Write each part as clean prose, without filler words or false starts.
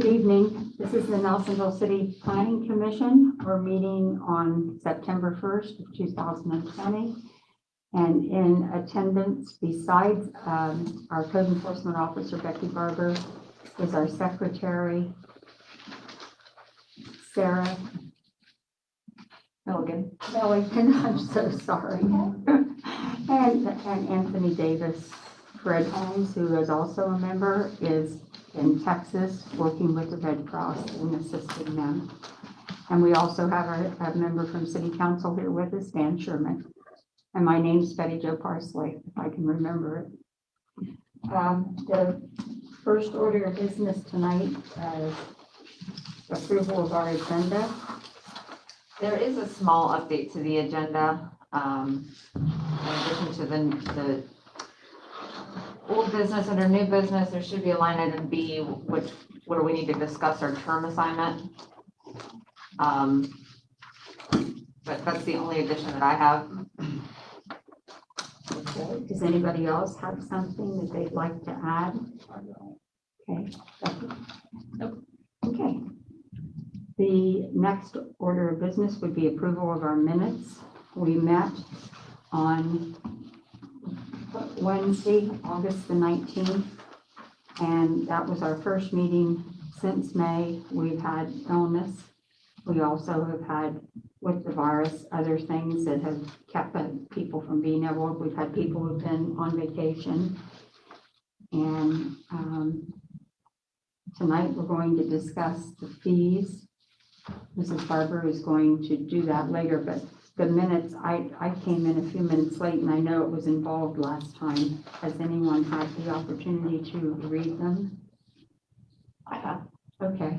Good evening. This is the Nelsonville City Planning Commission. We're meeting on September 1st of 2020. And in attendance, besides our Code Enforcement Officer, Becky Barber, is our Secretary, Sarah Milligan. I'm so sorry. and Anthony Davis. Fred Holmes, who is also a member, is in Texas working with the Red Cross and assisting them. And we also have a member from City Council here with us, Dan Sherman. And my name's Betty Jo Parsley, if I can remember it. The first order of business tonight is approval of our agenda. There is a small update to the agenda. In addition to the old business under new business, there should be a line item B, where we need to discuss our term assignment. But that's the only addition that I have. Okay. Does anybody else have something that they'd like to add? Okay. Nope. Okay. The next order of business would be approval of our minutes. We met on Wednesday, August the 19th, and that was our first meeting since May. We've had illness. We also have had, with the virus, other things that have kept people from being able. We've had people who've been on vacation. And tonight we're going to discuss the fees. Mrs. Barber is going to do that later, but the minutes, I came in a few minutes late, and I know it was involved last time. Has anyone had the opportunity to read them? I have. Okay.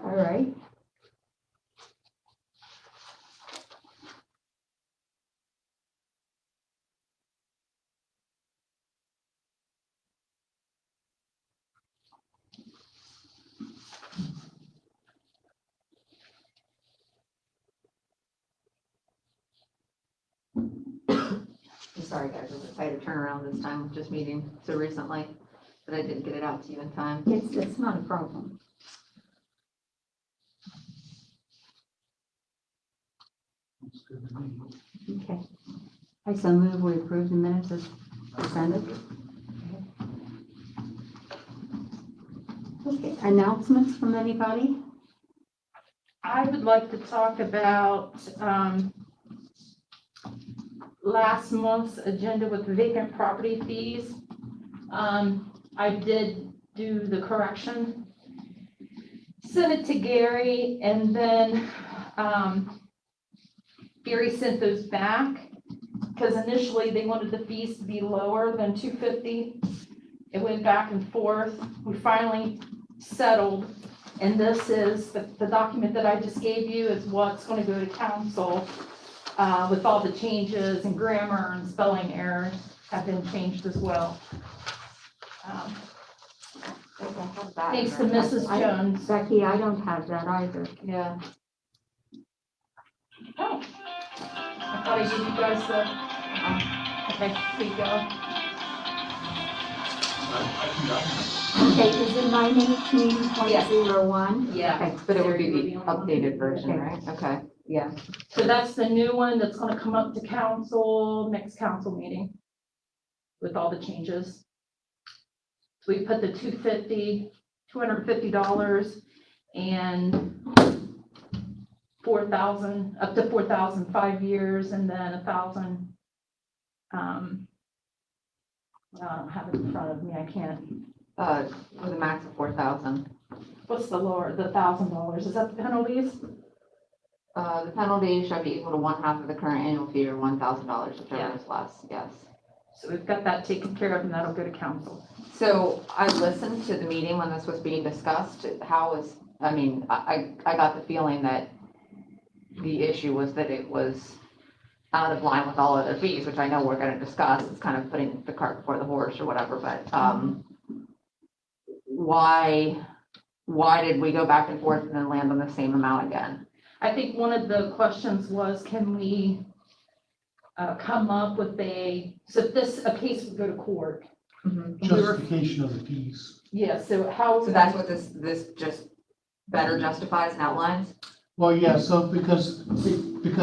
All right. I'm sorry, guys. I was excited to turn around this time with just meeting so recently, but I didn't get it out to you in time. It's not a problem. Okay. I so move we approve the minutes as presented. Okay. Announcements from anybody? I would like to talk about last month's agenda with vacant property fees. I did do the correction, sent it to Gary, and then Gary sent those back because initially they wanted the fees to be lower than $250. It went back and forth. We finally settled, and this is the document that I just gave you is what's going to go to council with all the changes and grammar and spelling errors have been changed as well. Thanks to Mrs. Jones. Becky, I don't have that either. Yeah. Oh, I thought I gave you guys the, okay, here you go. Okay, is it 918.01? Yeah. Okay, but it would be the updated version, Okay. right? Okay. Yeah. So that's the new one that's gonna come up to council, next council meeting with all the changes. So we put the $250 and 4,000, up to 4,000, 5 years, and then 1,000. I don't have it in front of me, I can't. With a max of 4,000. What's the lower, the $1,000, is that the penalties? The penalty shall be equal to 1/2 of the current annual fee or $1,000, whichever Yeah. is less, yes. So we've got that taken care of, and that'll go to council. So I listened to the meeting when this was being discussed. I got the feeling that the issue was that it was out of line with all other fees, which I know we're gonna discuss. It's kind of putting the cart before the horse or whatever, but, why did we go back and forth and then land on the same amount again? I think one of the questions was, can we come up with so if a case would go to court, Mhm. And we were- justification of the fees. Yeah, so how. So that's what this just better justifies and outlines? Well, yeah, so because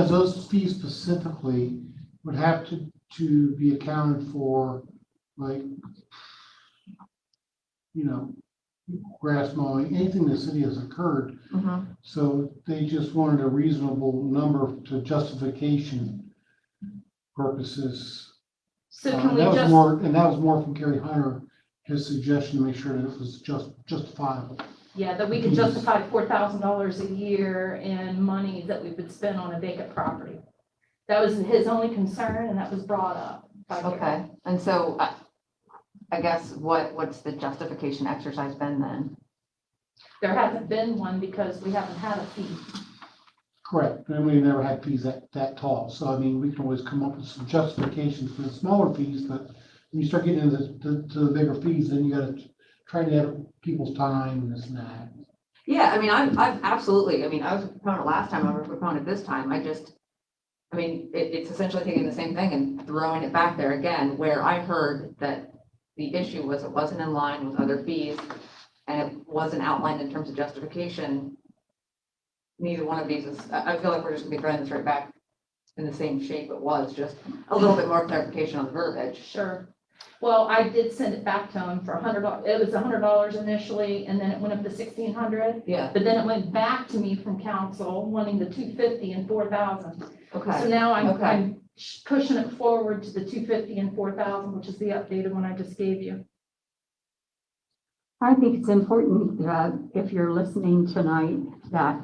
those fees specifically would have to be accounted for, like, you know, grass mowing, anything the city has incurred. Mhm. So they just wanted a reasonable number to justification purposes. So can we That was just, more, and that was more from Gary Hunter, his suggestion to make sure that it was justifiable. yeah, that we could Fees. justify $4,000 a year in money that we would spend on a vacant property. That was his only concern, and that was brought up by Gary. Okay, and so I guess what's the justification exercise been then? There hasn't been one because we haven't had a fee. Correct, and we never had fees that tall, so I mean, we can always come up with some justifications for the smaller fees, but when you start getting into the bigger fees, then you gotta try to have people's time and this and that. Yeah, I mean, I've absolutely, I mean, I was a proponent last time, I'm a proponent this time, I mean, it's essentially taking the same thing and throwing it back there again, where I heard that the issue was it wasn't in line with other fees, and it wasn't outlined in terms of justification. Neither one of these is, I feel like we're just gonna be throwing this right back in the same shape it was, just a little bit more clarification on the verbiage. Sure. Well, I did send it back to him for $100. It was $100 initially, and then it went up to $1,600. Yeah, But then it went back to me from council wanting the $250 and $4,000. So okay, now Okay. I'm pushing it forward to the $250 and $4,000, which is the updated one I just gave you. I think it's important, if you're listening tonight, that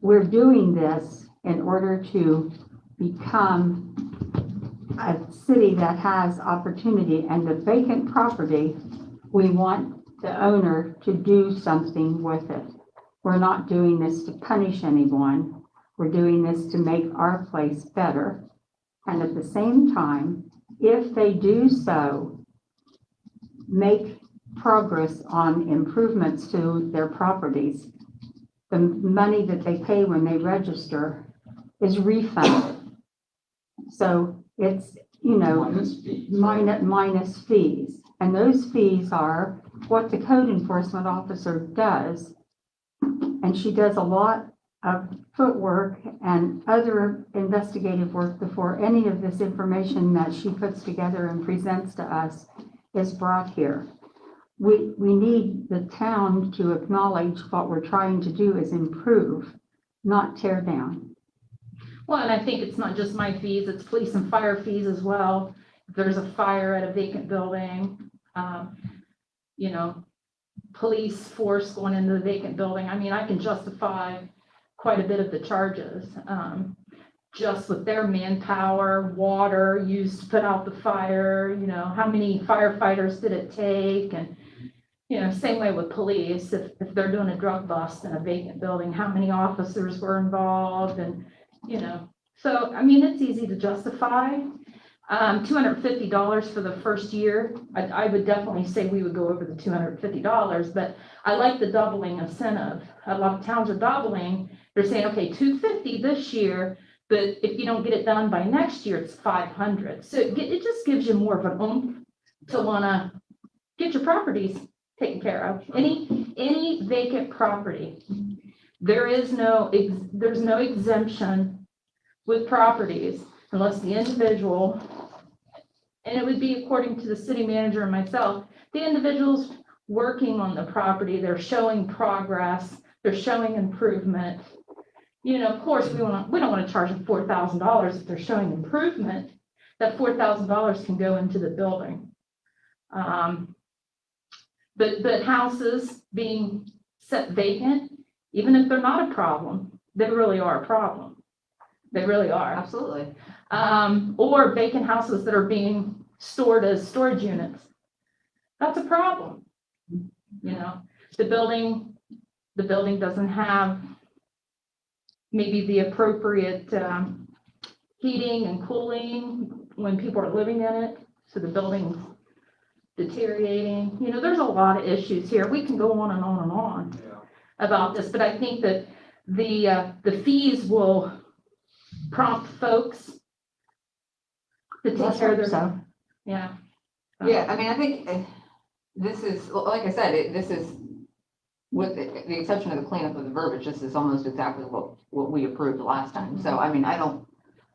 we're doing this in order to become a city that has opportunity, and the vacant property, we want the owner to do something with it. We're not doing this to punish anyone. We're doing this to make our place better. And at the same time, if they do so, make progress on improvements to their properties, the money that they pay when they register is refunded. So it's, minus fees. And those fees are what the code enforcement officer does. And she does a lot of footwork and other investigative work before any of this information that she puts together and presents to us is brought here. We need the town to acknowledge what we're trying to do is improve, not tear down. Well, and I think it's not just my fees, it's police and fire fees as well. If there's a fire at a vacant building, police force going into the vacant building. I mean, I can justify quite a bit of the charges, just with their manpower, water used to put out the fire, how many firefighters did it take? And, same way with police, if they're doing a drug bust in a vacant building, how many officers were involved? And, so, I mean, it's easy to justify. $250 for the first year. I would definitely say we would go over the $250, but I like the doubling incentive. A lot of towns are doubling. They're saying, okay, $250 this year, but if you don't get it done by next year, it's $500. So it just gives you more of an oomph to want to get your properties taken care of. Any vacant property, there's no exemption with properties unless the individual, and it would be according to the city manager and myself, the individual's working on the property, they're showing progress, they're showing improvement. Of course, we don't want to charge them $4,000 if they're showing improvement. That $4,000 can go into the building. But houses being set vacant, even if they're not a problem, they really are a problem. They really are. absolutely. Or vacant houses that are being stored as storage units. That's a problem. The building doesn't have maybe the appropriate heating and cooling when people are living in it, so the building's deteriorating. There's a lot of issues here. We can go on and on and on about this, but I think that the fees will prompt folks to take care of their. So, Yeah. Yeah, I mean, I think this is, like I said, this is, with the exception of the cleanup of the verbiage, this is almost exactly what we approved last time. So, I mean, I don't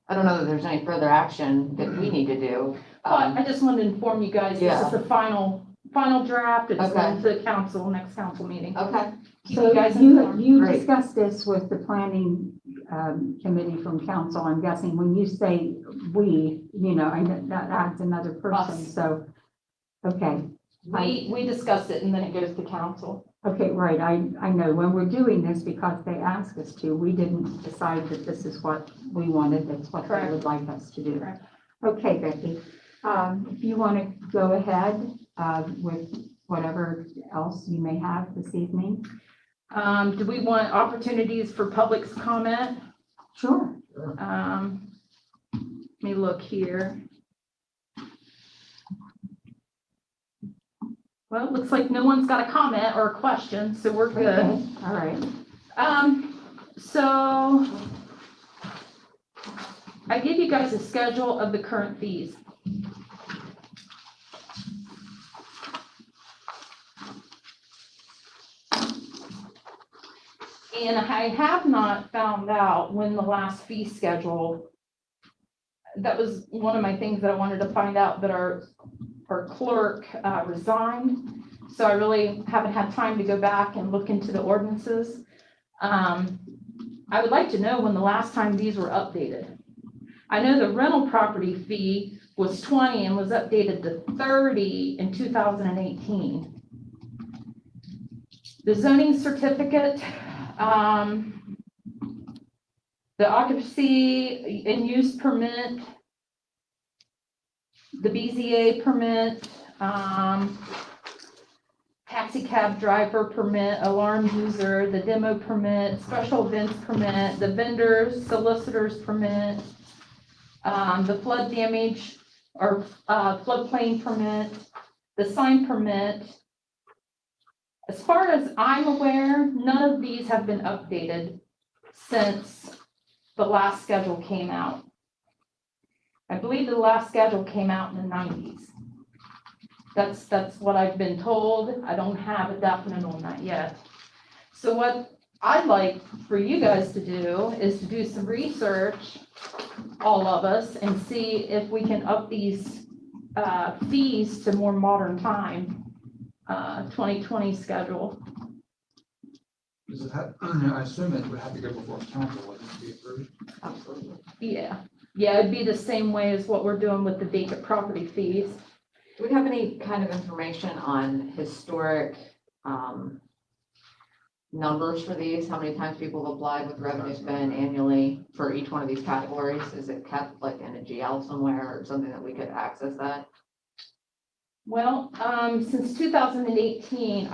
know that there's any further action that we need to do. But I just wanted to inform you guys, this is the final draft. It's going to council, next council meeting. Okay, Keep So you guys you informed. Great. discussed this with the planning committee from council. I'm guessing when you say we, I know that adds another person, Us. so, okay. We discussed it and then it goes to council. Okay, right, I know, when we're doing this, because they asked us to, we didn't decide that this is what we wanted, that's what they Correct. would like us to do. Correct. Okay, Becky, if you want to go ahead with whatever else you may have this evening. Do we want opportunities for public's comment? Sure. Let me look here. Well, it looks like no one's got a comment or a question, so we're good. Okay, all right. So I gave you guys a schedule of the current fees. And I have not found out when the last fee schedule, that was one of my things that I wanted to find out, that our clerk resigned. So I really haven't had time to go back and look into the ordinances. I would like to know when the last time these were updated. I know the rental property fee was 20 and was updated to 30 in 2018. The zoning certificate, the occupancy and use permit, the BZA permit, taxi cab driver permit, alarm user, the demo permit, special events permit, the vendors, solicitors permit, the flood damage or floodplain permit, the sign permit. As far as I'm aware, none of these have been updated since the last schedule came out. I believe the last schedule came out in the 90s. That's what I've been told. I don't have a definite on that yet. So what I'd like for you guys to do is to do some research, all of us, and see if we can up these fees to more modern time, 2020 schedule. Does it have, I assume it would have to go before council, wouldn't it be approved? absolutely. Yeah, it'd be the same way as what we're doing with the vacant property fees. Do we have any kind of information on historic, numbers for these? How many times people have applied with revenue spend annually for each one of these categories? Is it kept like in a GL somewhere or something that we could access that? Well, since 2018,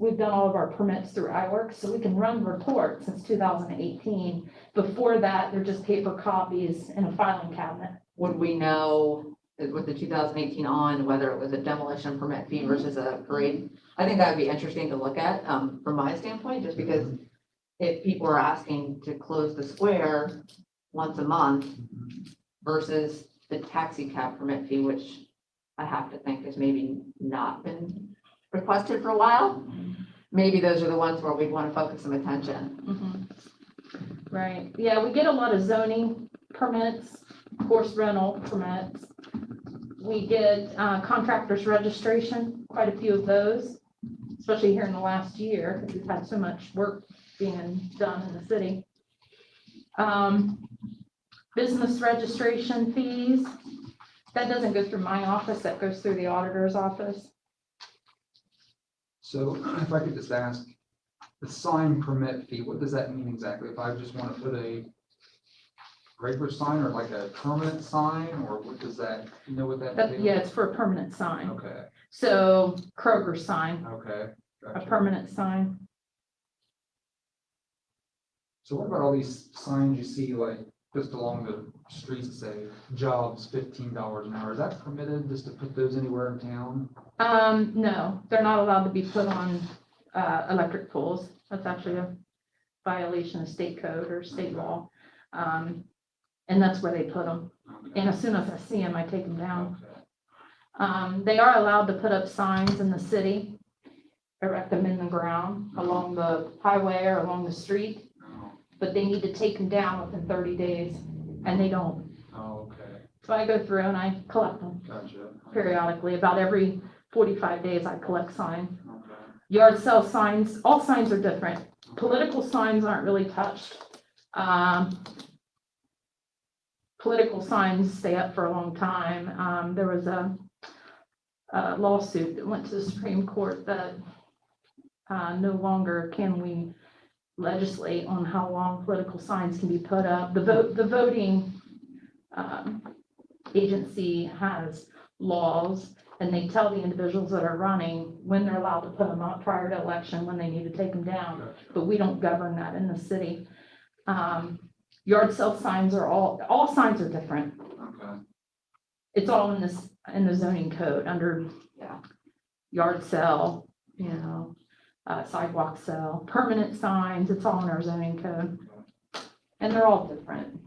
we've done all of our permits through iWorks, so we can run reports since 2018. Before that, they're just paper copies in a filing cabinet. Would we know with the 2018 on whether it was a demolition permit fee versus a parade? I think that would be interesting to look at, from my standpoint, just because if people are asking to close the square once a month versus the taxi cab permit fee, which I have to think has maybe not been requested for a while, maybe those are the ones where we want to focus some attention. Right, yeah, we get a lot of zoning permits, horse rental permits. We get contractors registration, quite a few of those, especially here in the last year, because we've had so much work being done in the city. Business registration fees, that doesn't go through my office, that goes through the auditor's office. So if I could just ask, the sign permit fee, what does that mean exactly? If I just want to put a regular sign or like a permanent sign, or what does that, you know what that That, entails? yeah, it's for a permanent sign. Okay, So Kroger sign, okay. a Gotcha. permanent sign. So what about all these signs you see like just along the streets that say jobs $15 an hour? Is that permitted just to put those anywhere in town? No, they're not allowed to be put on electric poles. That's actually a violation of state code or state law. And that's where they put them. Okay. And as soon as I see them, I take them down. They are allowed to put up signs in the city, erect them in the ground along the highway or along the street, Oh, but they need to take them down within 30 days, and they don't. oh, okay, So I go through and I collect them gotcha. periodically. About every 45 days, I collect signs. Okay, Yard sale signs, all signs are different. Political signs aren't really touched. Political signs stay up for a long time. There was a lawsuit that went to the Supreme Court that no longer can we legislate on how long political signs can be put up. The voting agency has laws, and they tell the individuals that are running when they're allowed to put them up prior to election, when they need to take them down. gotcha. But we don't govern that in the city. Yard sale signs are all signs are different. Okay, It's all in the zoning code under Yeah. yard sale, sidewalk sale, permanent signs, it's all in our zoning code. And they're all different.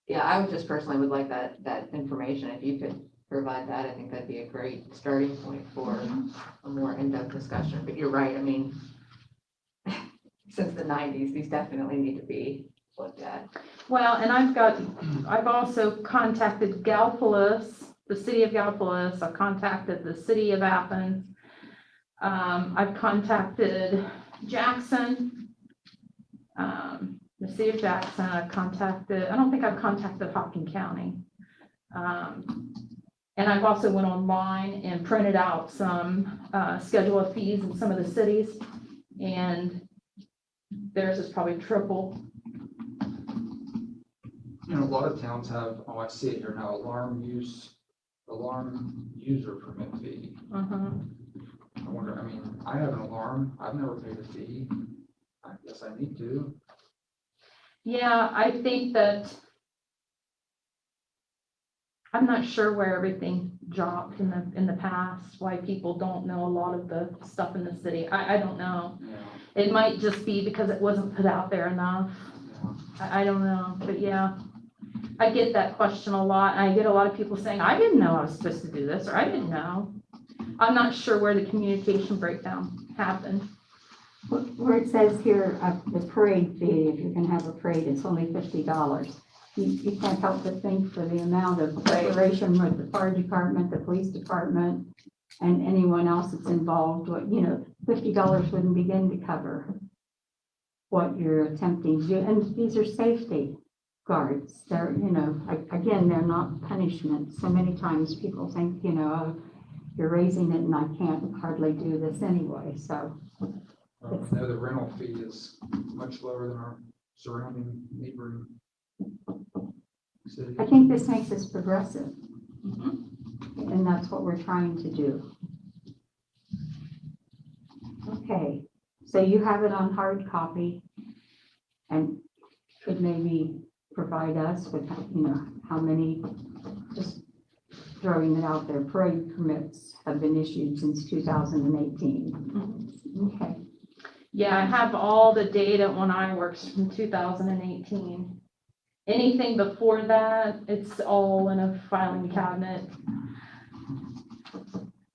Yeah, I would just personally would like that information. If you could provide that, I think that'd be a great starting point for a more in-depth discussion. But you're right, I mean, since the 90s, these definitely need to be looked at. Well, and I've also contacted Gallipolis, the city of Gallipolis, I've contacted the city of Athens. I've contacted Jackson, the city of Jackson, I don't think I've contacted Hopkins County. And I've also went online and printed out some, schedule of fees in some of the cities, and theirs is probably triple. You know, a lot of towns have, oh, I see it here now, alarm user permit fee. I wonder, I mean, I have an alarm, I've never paid a fee. I guess I need to. Yeah, I think that I'm not sure where everything dropped in the past, why people don't know a lot of the stuff in the city. I don't know. Yeah, It might just be because it wasn't put out there enough. yeah. I don't know, but yeah. I get that question a lot, and I get a lot of people saying, I didn't know I was supposed to do this, or I didn't know. I'm not sure where the communication breakdown happened. Where it says here, the parade fee, if you're gonna have a parade, it's only $50. You can't help but think for the amount of preparation with the fire department, the police department, and anyone else that's involved, $50 wouldn't begin to cover what you're attempting to do. And these are safety guards. They're, again, they're not punishment. So many times people think, oh, you're raising it and I can't hardly do this anyway, so. Well, I know the rental fee is much lower than our surrounding neighboring cities. I think this makes us progressive, Mm-hmm. and that's what we're trying to do. Okay, so you have it on hard copy and could maybe provide us with, how many, just throwing it out there, parade permits have been issued since 2018. Okay, Yeah, I have all the data on iWorks from 2018. Anything before that, it's all in a filing cabinet.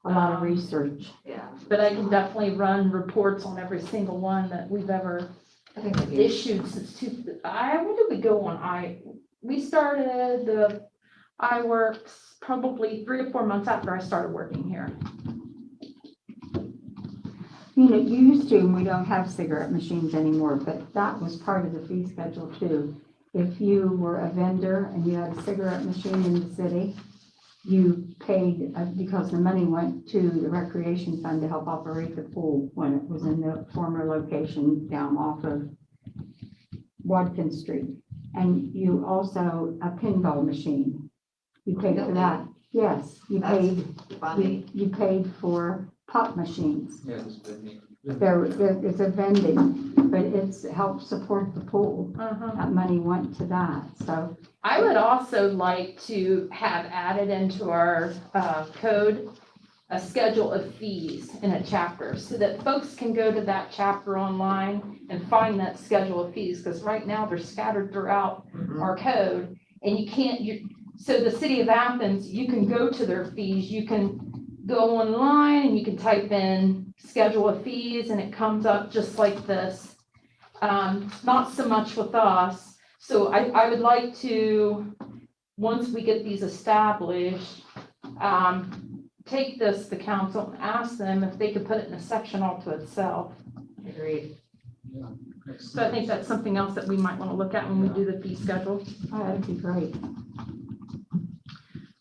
a lot of research. Yeah. But I can definitely run reports on every single one that we've ever I think that'd be, issued since when did we go on we started the iWorks probably 3 or 4 months after I started working here. You used to, and we don't have cigarette machines anymore, but that was part of the fee schedule too. If you were a vendor and you had a cigarette machine in the city, you paid, because the money went to the recreation fund to help operate the pool when it was in the former location down off of Watkins Street. And you also, a pinball machine, you paid for that. Yes, you That's paid, funny. you paid for pop machines. Yeah, just vending. It's a vending, but it's helped support the pool. That money went to that, so. I would also like to have added into our code a schedule of fees in a chapter so that folks can go to that chapter online and find that schedule of fees, because right now they're scattered throughout our code, and So the city of Athens, you can go to their fees, you can go online and you can type in schedule of fees and it comes up just like this. Not so much with us. So I would like to, once we get these established, take this to council and ask them if they could put it in a section all to itself. Agreed. Yeah, makes So I think sense. that's something else that we might want to look at when we do the fee schedule. Oh, that'd be great.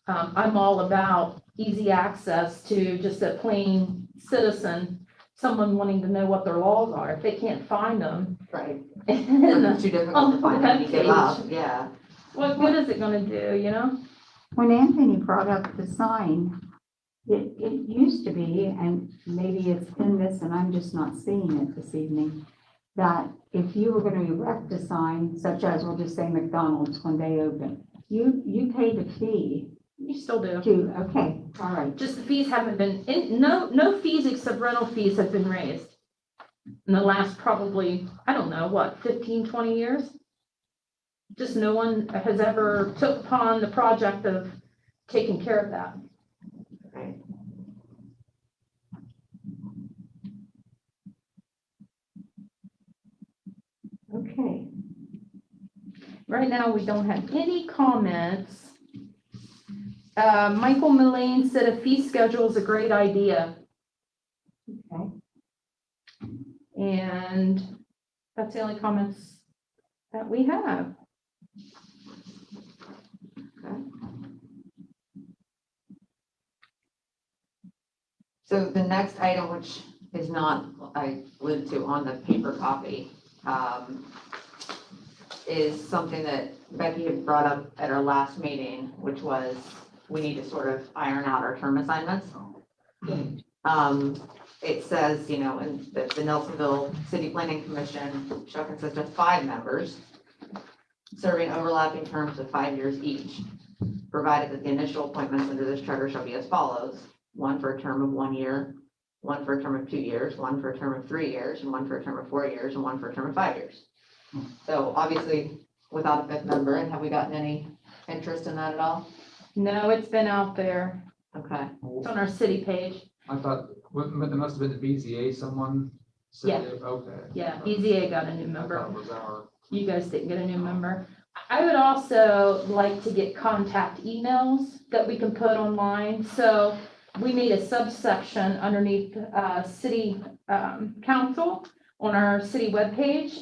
I'm all about easy access to just a plain citizen, someone wanting to know what their laws are. If they can't find them, Right. and It's too difficult to find when you give up, yeah. what good is it gonna do, you know? When Anthony brought up the sign, it used to be, and maybe it's been this and I'm just not seeing it this evening, that if you were gonna erect a sign, such as, we'll just say McDonald's when they open, you paid a fee You still do. to, okay, all right. Just the fees haven't been, no fees except rental fees have been raised in the last probably, I don't know, what, 15, 20 years? Just no one has ever took upon the project of taking care of that. Right. Okay, Right now, we don't have any comments. Michael Mullane said a fee schedule is a great idea. okay. And that's the only comments that we have. So the next item, which is not, I alluded to on the paper copy, is something that Becky had brought up at our last meeting, which was we need to sort of iron out our term assignments. It says, you know, in the Nelsonville City Planning Commission shall consist of 5 members serving overlapping terms of 5 years each, provided that the initial appointments under this charter shall be as follows: 1 for a term of 1 year, 1 for a term of 2 years, 1 for a term of 3 years, and 1 for a term of 4 years, and 1 for a term of 5 years. So obviously, without a 5th member, and have we gotten any interest in that at all? No, it's been out there. Okay, It's on our city page. I thought, it must have been the BZA, someone said, okay. Yeah, BZA got a new I member. thought it was our, You guys didn't get a new member. I would also like to get contact emails that we can put online. So we made a subsection underneath city council on our city webpage.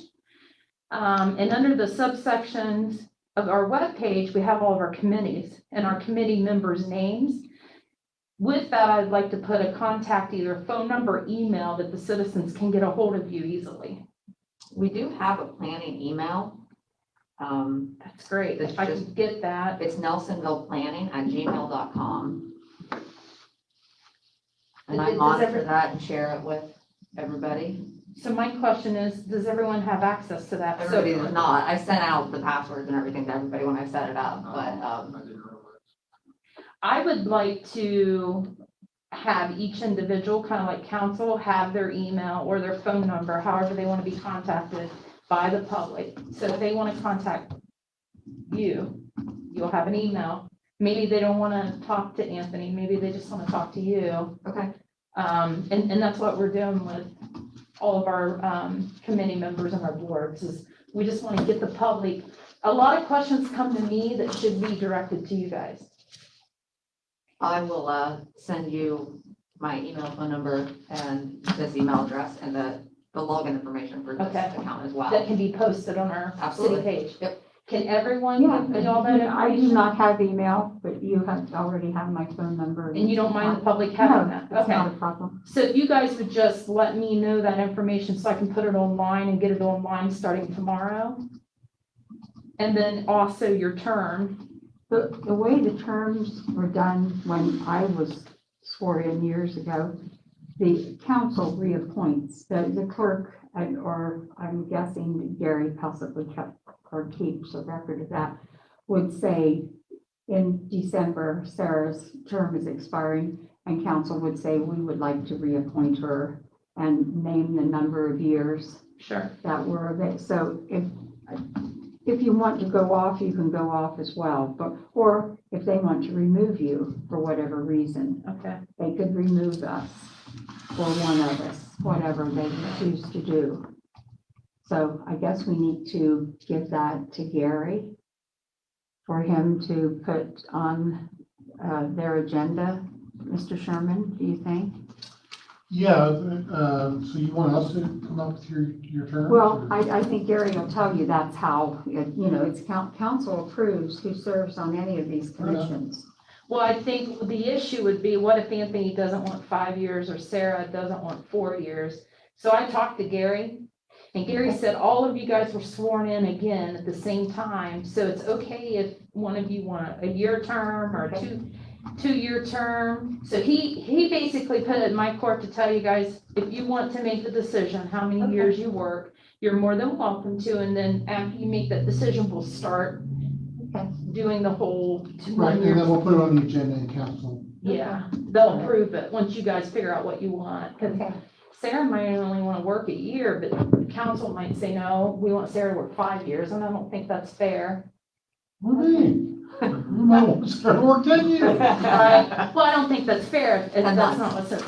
And under the subsections of our webpage, we have all of our committees and our committee members' names. With that, I'd like to put a contact, either phone number, or email, that the citizens can get a hold of you easily. we do have a planning email. That's great. If I could get that. It's nelsonvilleplanning@gmail.com. And I Does monitor every- that and share it with everybody. So my question is, does everyone have access to that? So- Everybody does not. I sent out the passwords and everything to everybody when I set it up, but, I didn't realize. I would like to have each individual, kind of like council, have their email or their phone number, however they want to be contacted by the public. So if they want to contact you, you'll have an email. Maybe they don't want to talk to Anthony, maybe they just want to talk to you. okay. And that's what we're doing with all of our committee members and our boards, is we just want to get the public, a lot of questions come to me that should be directed to you guys. I will send you my email, phone number, and this email address, and the login information for this Okay. account as well. That can be posted on our city Absolutely. page. Yep. Can everyone Yeah, get all that I do information? not have email, but you have already have my phone number. And you don't mind the public No, having that? it's not Okay. a problem. So if you guys would just let me know that information so I can put it online and get it online starting tomorrow. And then also your term. The way the terms were done when I was sworn in years ago, the council reappoints, the clerk, or I'm guessing Gary possibly kept or keeps a record of that, would say in December, Sarah's term is expiring, and council would say, we would like to reappoint her, and name the number of years Sure. that were of it. So if if you want to go off, you can go off as well, but, or if they want to remove you for whatever reason, Okay. they could remove us or one of us, whatever they choose to do. So I guess we need to give that to Gary for him to put on their agenda. Mr. Sherman, do you think? Yeah, so you want us to come up with your terms? Well, or- I think Gary will tell you that's how, it's council approves who serves on any of these commissions. Well, I think the issue would be, what if Anthony doesn't want 5 years or Sarah doesn't want 4 years? So I talked to Gary, and Gary said all of you guys were sworn in again at the same time. So it's okay if one of you want a year term or a two-year term. So he basically put it in my court to tell you guys, if you want to make the decision how many years you work, you're more than welcome to. And then after you make that decision, we'll start Okay. doing the whole Right, 1 and year. then we'll put it on the agenda in council. Yeah, they'll approve it once you guys figure out what you want. 'Cause Okay. Sarah might only want to work a year, but the council might say, no, we want Sarah to work 5 years, and I don't think that's fair. What do you mean? You might want to start work 10 years. Right? Well, I don't think that's fair if And that's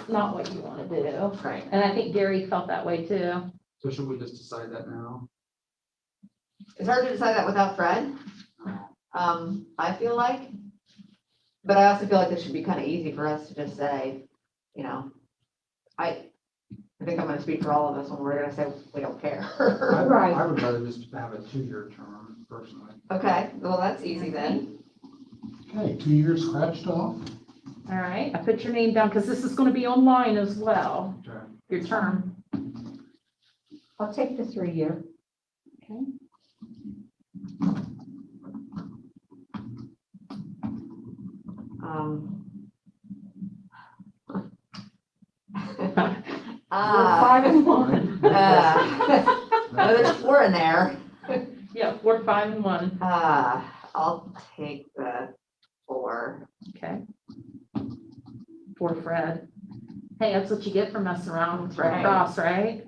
not what you want to do. Right. And I think Gary felt that way too. So should we just decide that now? It's hard to decide that without Fred, I feel like. But I also feel like this should be kind of easy for us to just say, I think I'm gonna speak for all of us when we're gonna say we don't care. Right. I would rather just have a 2-year term personally. Okay, well, that's easy then. Okay, 2 years scratched off. All right, I put your name down because this is going to be online as well, Okay. your term. I'll take the 3-year. Okay. Uh, 5 and 1. well, there's 4 in there. Yeah, 4, 5, and 1. I'll take the 4. Okay. For Fred. Hey, that's what you get for messing around with Red Right. Cross, right?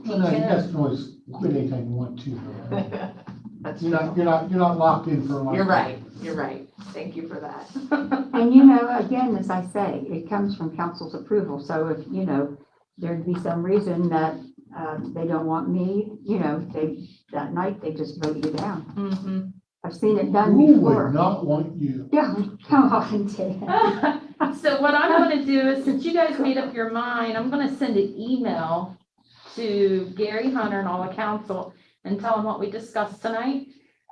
Well, no, you guys can always quit anytime you want to. though. That's You're true. not locked in for a long. You're right, you're right. Thank you for that. And again, as I say, it comes from council's approval, so if, there'd be some reason that, they don't want me, that night, they just vote you down. Mm-hmm. I've seen it done Who before. would not want you? Yeah, come on, Dan. So what I'm gonna do is, since you guys made up your mind, I'm gonna send an email to Gary Hunter and all the council and tell them what we discussed tonight.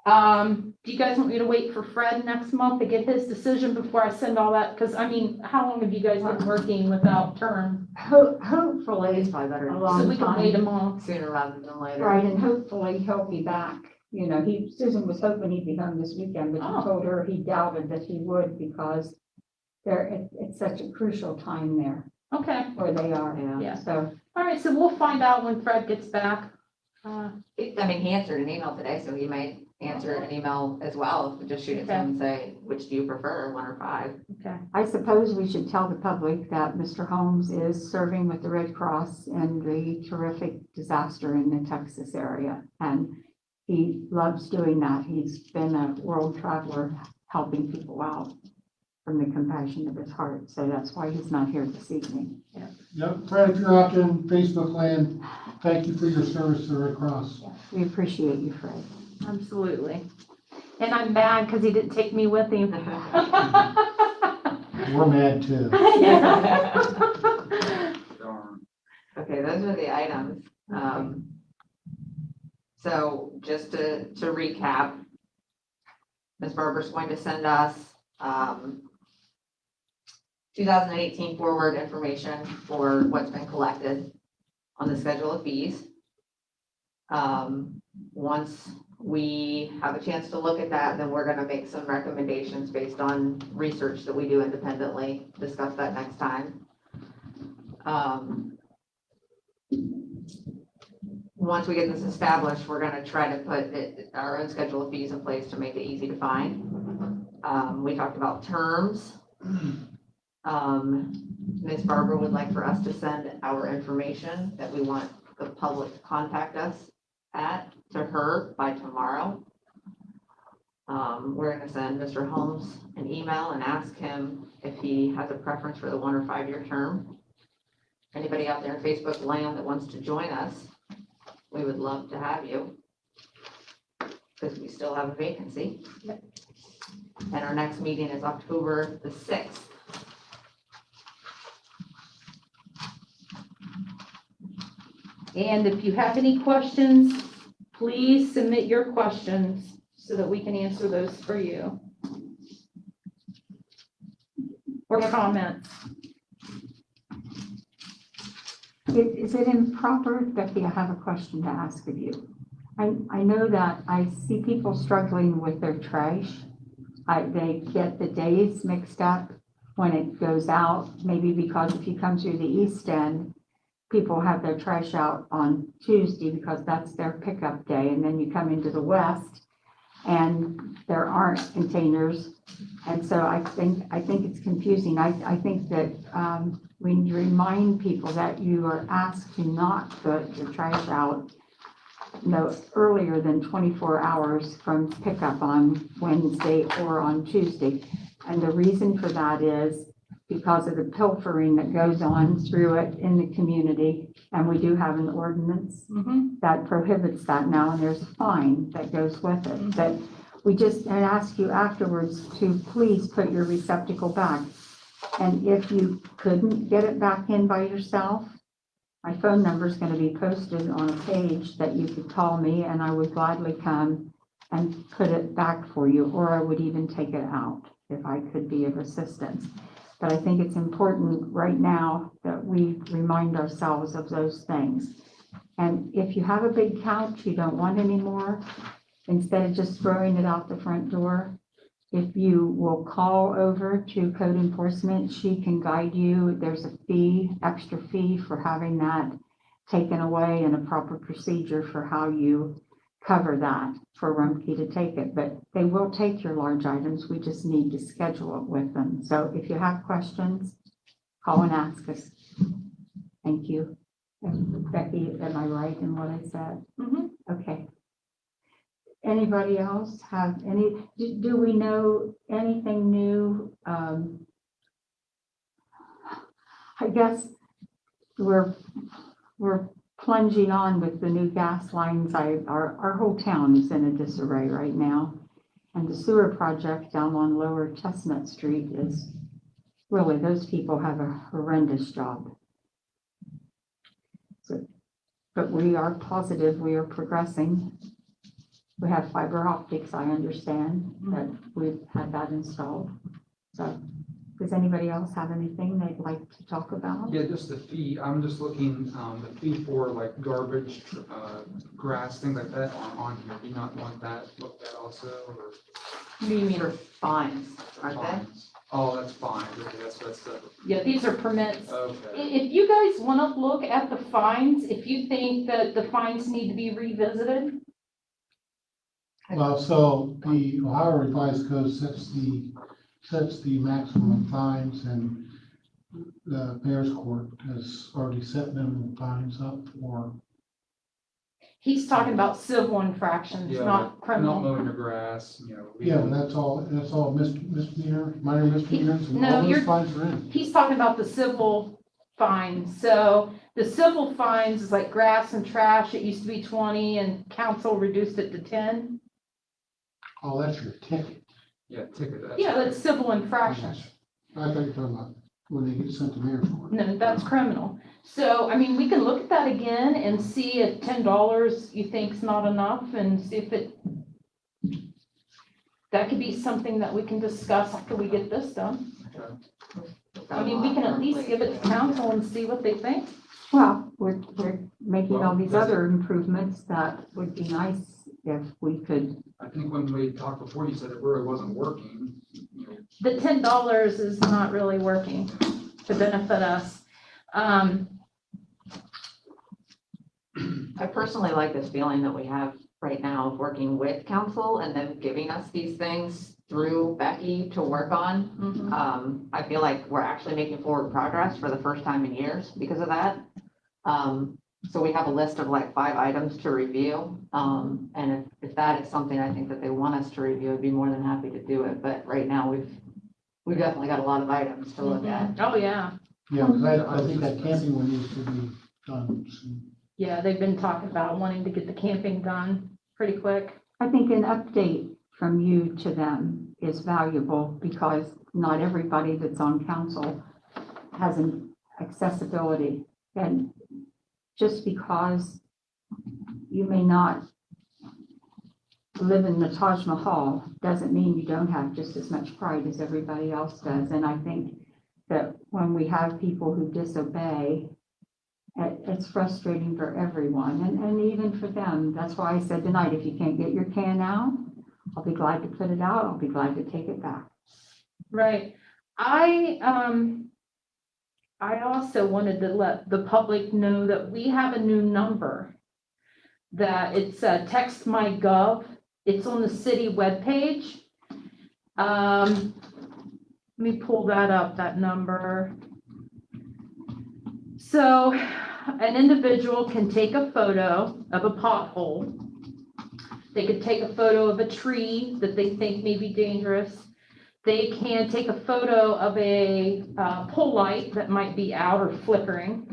Do you guys want me to wait for Fred next month to get his decision before I send all that? Because, how long have you guys been working without term? Hopefully, It's probably better a So long we can wait a time. month. sooner rather than later. Right, and hopefully he'll be back. Susan was hoping he'd be home this weekend, but Oh. he told her he doubted that he would because it's such a crucial time there Okay, where they are. Yeah. Yeah. So, all right, so we'll find out when Fred gets back. He answered an email today, so he might answer an email as well. If we just shoot it to him and say, which do you prefer, 1 or 5? Okay. I suppose we should tell the public that Mr. Holmes is serving with the Red Cross in the terrific disaster in the Texas area. And he loves doing that. He's been a world traveler helping people out from the compassion of his heart. So that's why he's not here this evening. Yep, Fred, if you're out there in Facebook land, thank you for your service to the Red Cross. We appreciate you, Fred. Absolutely. And I'm mad because he didn't take me with him. We're mad too. Darn. Okay, those are the items. So just to recap, Ms. Barber's going to send us 2018 forward information for what's been collected on the schedule of fees. Once we have a chance to look at that, then we're gonna make some recommendations based on research that we do independently, discuss that next time. Once we get this established, we're gonna try to put our own schedule of fees in place to make it easy to find. We talked about terms. Ms. Barber would like for us to send our information that we want the public to contact us to her by tomorrow. We're gonna send Mr. Holmes an email and ask him if he has a preference for the 1 or 5 year term. Anybody out there in Facebook land that wants to join us, we would love to have you. Because we still have a vacancy. And our next meeting is October the 6th. And if you have any questions, please submit your questions so that we can answer those for you. Or comments. Is it improper, Becky, I have a question to ask of you. I know that I see people struggling with their trash. They get the days mixed up when it goes out, maybe because if you come through the east end, people have their trash out on Tuesday because that's their pickup day, and then you come into the west and there aren't containers. And so I think it's confusing. I think that we need to remind people that you are asked to not put your trash out no earlier than 24 hours from pickup on Wednesday or on Tuesday. And the reason for that is because of the pilfering that goes on through it in the community. And we do have an ordinance that prohibits that now, and there's a fine that goes with it. But we just ask you afterwards to please put your receptacle back. And if you couldn't get it back in by yourself, my phone number is going to be posted on a page that you could call me, and I would gladly come and put it back for you, or I would even take it out if I could be of assistance. But I think it's important right now that we remind ourselves of those things. And if you have a big couch you don't want anymore, instead of just throwing it out the front door, if you will call over to code enforcement, she can guide you. There's a fee, extra fee for having that taken away, and a proper procedure for how you cover that for Rumpke to take it. But they will take your large items. We just need to schedule it with them. So if you have questions, call and ask us. Thank you. Becky, am I right in what I said? Okay. Anybody else have any, do we know anything new? I guess we're plunging on with the new gas lines. Our whole town is in a disarray right now. And the sewer project down on Lower Chestnut Street is really, those people have a horrendous job. So, but we are positive, we are progressing. We have fiber optics, I understand, that we've had that installed. So does anybody else have anything they'd like to talk about? Yeah, just the fee, I'm just looking, the fee for like garbage, grass, things like that on here. Do you not want that looked at also, or What do you mean for fines, aren't they? fines? Oh, that's fine, okay, that's the, Yeah, these are permits. okay. If you guys want to look at the fines, if you think that the fines need to be revisited, Well, so the Ohio Revised Code sets the maximum fines, and the mayor's court has already set minimum fines up for. he's talking about civil infractions, Yeah, not Not criminal. mowing your grass, you know. Yeah, but that's all misdemeanor, minor misdemeanors, and No, all those you're- fines are in. He's talking about the civil fines. So the civil fines is like grass and trash. It used to be 20 and council reduced it to 10. Oh, that's your ticket. Yeah, ticket. Yeah, that's civil infractions. I thought you were talking about when they get sent to mayor's court. No, that's criminal. So, I mean, we can look at that again and see if $10 you think's not enough, and see if that could be something that we can discuss after we get this done. I mean, we can at least give it to council and see what they think. Well, we're making all these Well, other improvements that would be nice if we could. I think when we talked before, you said it really wasn't working, you know. The $10 is not really working to benefit us. I personally like this feeling that we have right now of working with council and them giving us these things through Becky to work on. Mhm. I feel like we're actually making forward progress for the first time in years because of that. So we have a list of like 5 items to review. And if that is something I think that they want us to review, I'd be more than happy to do it. But right now, we've definitely got a lot of items to look at. Oh, yeah. Yeah, because I think that camping one needs to be done soon. Yeah, they've been talking about wanting to get the camping done pretty quick. I think an update from you to them is valuable because not everybody that's on council has an accessibility. And just because you may not live in the Taj Mahal doesn't mean you don't have just as much pride as everybody else does. And I think that when we have people who disobey, it's frustrating for everyone and even for them. That's why I said tonight, if you can't get your can out, I'll be glad to put it out. I'll be glad to take it back. Right. I also wanted to let the public know that we have a new number, that it's Text My Gov. It's on the city webpage. Let me pull that up, that number. So an individual can take a photo of a pothole. They could take a photo of a tree that they think may be dangerous. They can take a photo of a pole light that might be out or flickering.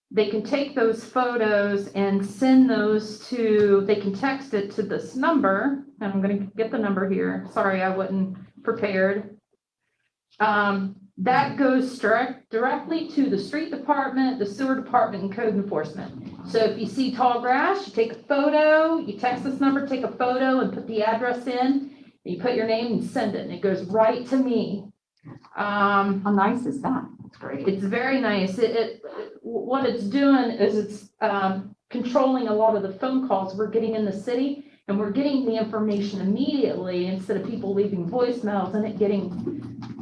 They can take those photos and send those they can text it to this number, and I'm going to get the number here. Sorry, I wasn't prepared. That goes directly to the street department, the sewer department, and code enforcement. So if you see tall grass, you take a photo, you text this number, take a photo, and put the address in. You put your name and send it, and it goes right to me. How nice is that? It's great. It's very nice. What it's doing is it's controlling a lot of the phone calls we're getting in the city, and we're getting the information immediately instead of people leaving voicemails and it getting,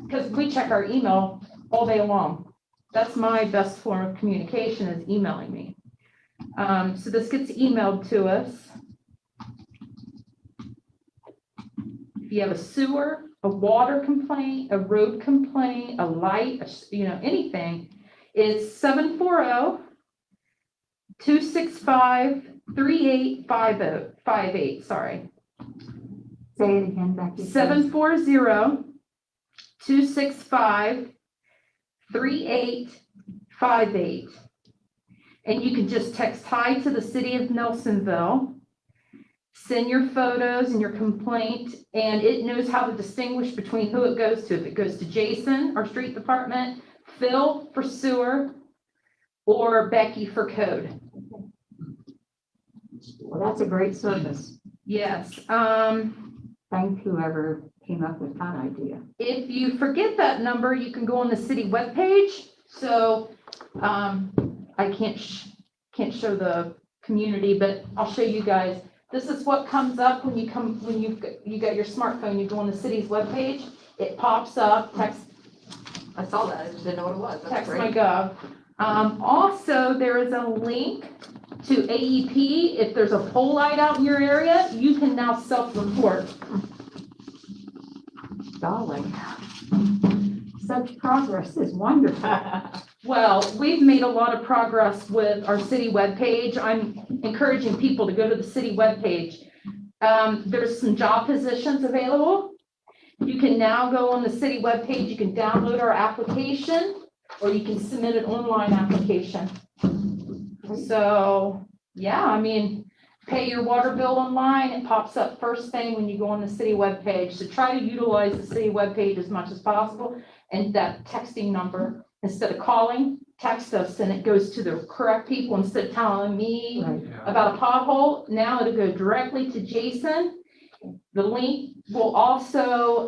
because we check our email all day long. That's my best form of communication, is emailing me. So this gets emailed to us. If you have a sewer, a water complaint, a road complaint, a light, anything, it's 740-265-3858, sorry. Say it again, Becky. 740-265-3858. And you can just text hi to the city of Nelsonville, send your photos and your complaint, and it knows how to distinguish between who it goes to. If it goes to Jason, our street department, Phil for sewer, or Becky for code. Well, that's a great service. Yes. Thank whoever came up with that idea. If you forget that number, you can go on the city webpage. So I can't show the community, but I'll show you guys. This is what comes up when you got your smartphone. You go on the city's webpage. It pops up. Text. I saw that. I just didn't know what it was. That's Text great. My Gov. Also, there is a link to AEP. If there's a pole light out in your area, you can now self-report. Golly. Such progress is wonderful. Well, we've made a lot of progress with our city webpage. I'm encouraging people to go to the city webpage. There's some job positions available. You can now go on the city webpage. You can download our application, or you can submit an online application. So, yeah, pay your water bill online. It pops up first thing when you go on the city webpage. So try to utilize the city webpage as much as possible. And that texting number, instead of calling, text us, and it goes to the correct people. Instead of telling me Right. about a pothole, now it'll go directly to Jason. The link will also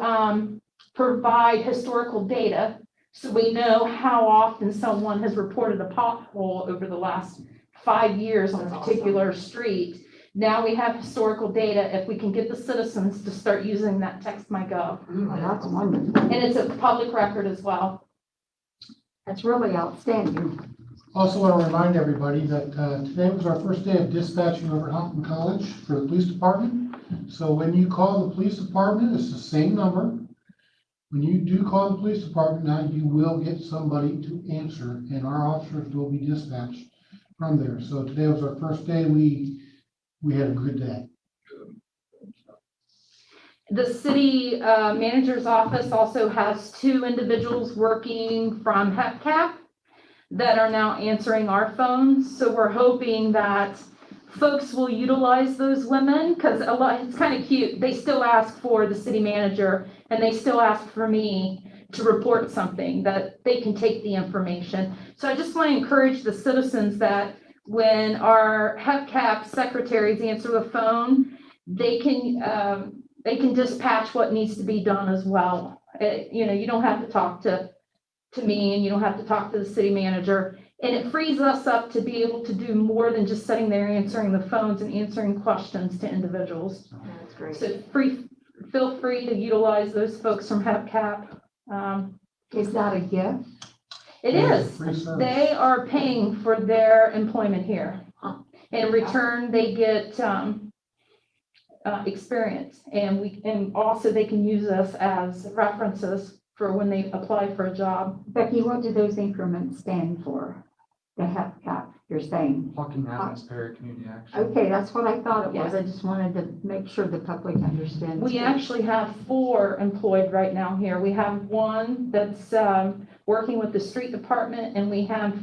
provide historical data, so we know how often someone has reported a pothole over the last 5 years on a That's particular street. Now we have historical data if we can get the citizens to start using that Text My Gov. Well, that's wonderful. And it's a public record as well. That's really outstanding. Also want to remind everybody that today was our first day of dispatching over at Hoffman College for the police department. So when you call the police department, it's the same number. When you do call the police department now, you will get somebody to answer, and our officers will be dispatched from there. So today was our first day. We had a good day. The city manager's office also has 2 individuals working from HEPCAP that are now answering our phones. So we're hoping that folks will utilize those women, because it's kind of cute. They still ask for the city manager and they still ask for me to report something, that they can take the information. So I just want to encourage the citizens that when our HEPCAP secretaries answer the phone, they can dispatch what needs to be done as well. You don't have to talk to me, and you don't have to talk to the city manager. And it frees us up to be able to do more than just sitting there answering the phones and answering questions to individuals. That's great. So feel free to utilize those folks from HEPCAP. Is that a gift? It is. Free service. They are paying for their employment here. In return, they get experience, and also they can use us as references for when they apply for a job. Becky, what do those increments stand for? The HEPCAP, you're saying? Hawking Adams Perry Community Action. Okay, that's what I thought it was. Yeah. I just wanted to make sure the public understands. We actually have 4 employed right now here. We have one that's working with the street department, and we have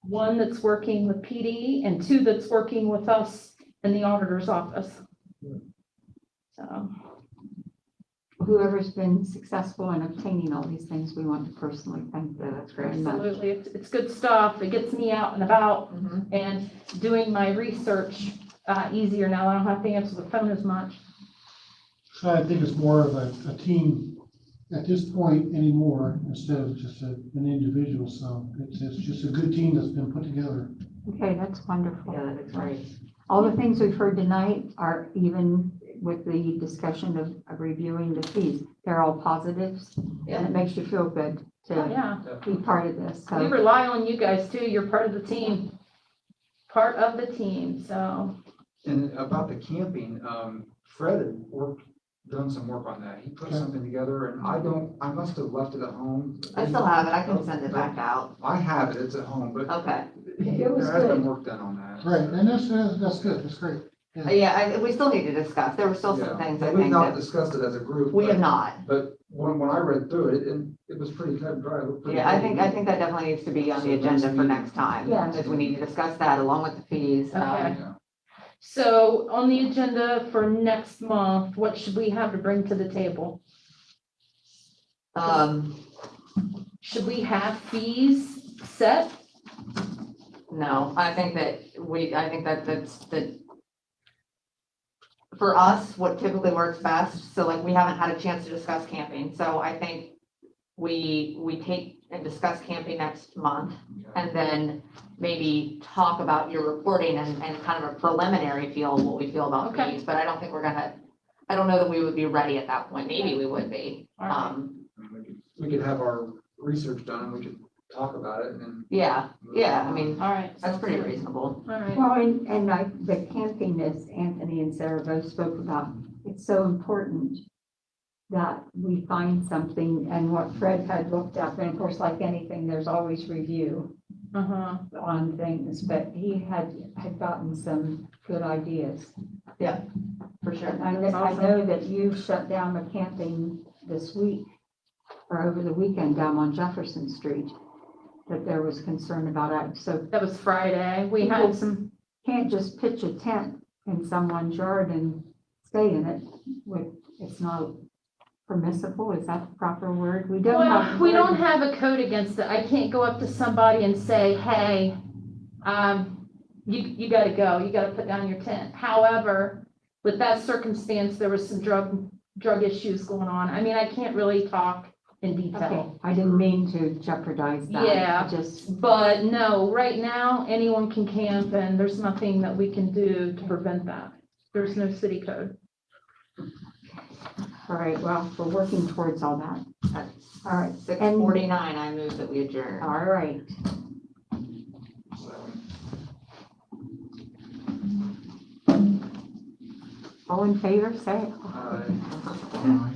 one that's working with PD, and 2 that's working with us in the auditor's office. So, Whoever's been successful in obtaining all these things, we want to personally thank them. That's great. very much. absolutely, it's good stuff. It gets me out and about Mhm. and doing my research easier now. I don't have to answer the phone as much. So I think it's more of a team at this point anymore instead of just an individual. So it's just a good team that's been put together. Okay, that's wonderful. Yeah, that's great. All the things we've heard tonight are even with the discussion of reviewing the fees. They're all positives, and it makes you feel good to Yeah, be part of this. we So, rely on you guys too. You're part of the team. Part of the team, so. And about the camping, Fred had done some work on that. He put Okay. something together, and I must have left it at home. I still have it. I can send it back out. I have it, it's at home, but Okay. It was there has been good. work done on that. Right, and that's good. That's great. Yeah, we still need to discuss. There were still some Yeah. things I We've think not that discussed it as a group. we but- have not. But when I read through it, it was pretty cut and dry. It looked pretty Yeah, I good. think that definitely needs to be on the So agenda next for meeting. next time. Yeah. Is we need to discuss that along with the fees. Okay. Yeah. So on the agenda for next month, what should we have to bring to the table? Should we have fees set? No, I think that's for us, what typically works best, so like we haven't had a chance to discuss camping, so I think we take and discuss camping next month, and then maybe talk about your reporting and kind of a preliminary feel of what we feel about Okay. fees, but I don't think I don't know that we would be ready at that point. Maybe we would be. All right. We could have our research done and we could talk about it and then. Yeah, I mean, All right. that's sounds pretty good. reasonable. All right. Well, the camping, as Anthony and Sarah both spoke about, it's so important that we find something, and what Fred had looked up, and of course, like anything, there's always review Uh-huh. on things, but he had gotten some good ideas. For sure. And I know that you shut down the camping this week, or over the weekend down on Jefferson Street, that there was concern about it. So That was Friday. We had some, can't just pitch a tent in someone's yard and stay in it. It's not permissible, is that the proper word? We don't have. well, we don't have a code against it. I can't go up to somebody and say, hey, you gotta go, you gotta put down your tent. However, with that circumstance, there was some drug issues going on. I mean, I can't really talk in Okay, detail. I didn't mean to jeopardize that. Yeah. I just, But no, right now, anyone can camp and there's nothing that we can do to prevent that. There's no city code. all right, well, we're working towards all that. That's All right, 6:49, I move that we adjourn. all right. All in favor, say it. Aye.